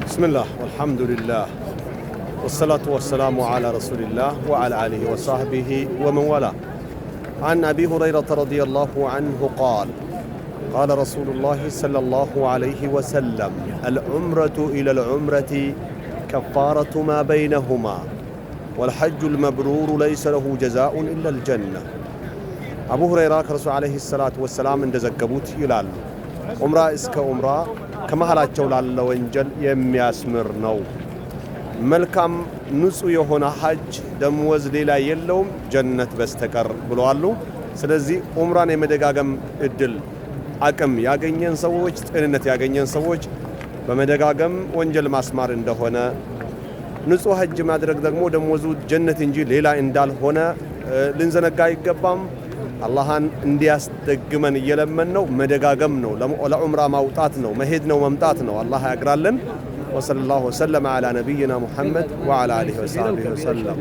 بسم الله والحمد لله والصلاة والسلام على رسول الله وعلى آله وصحبه ومن والاه. عن أبي هريرة رضي الله عنه قال قال رسول الله صلى الله عليه وسلم العمرة إلى العمرة كفارة ما بينهما والحج المبرور ليس له جزاء إلا الجنة. أبو هريرة كرسول عليه الصلاة والسلام عند زكبوت يلال عمرة اسك عمرة كما هلاتشو لال وانجل يمياسمر نو መልካም ንጹህ የሆነ ሐጅ ደምወዝ ሌላ የለውም ጀነት በስተቀር ብለዋል። ስለዚህ ዑምራን የመደጋገም እድል አቅም ያገኘን ሰዎች ጤንነት ያገኘን ሰዎች በመደጋገም ወንጀል ማስማር እንደሆነ ንጹህ ሐጅ ማድረግ ደግሞ ደምወዙ ጀነት እንጂ ሌላ እንዳልሆነ ልንዘነጋ አይገባም። አላህን እንዲያስደግመን እየለመን ነው። መደጋገም ነው፣ ለዑምራ ማውጣት ነው፣ መሄድ ነው፣ መምጣት ነው። አላህ ያግራለን። وصلى الله وسلم على نبينا محمد وعلى آله وصحبه وسلم.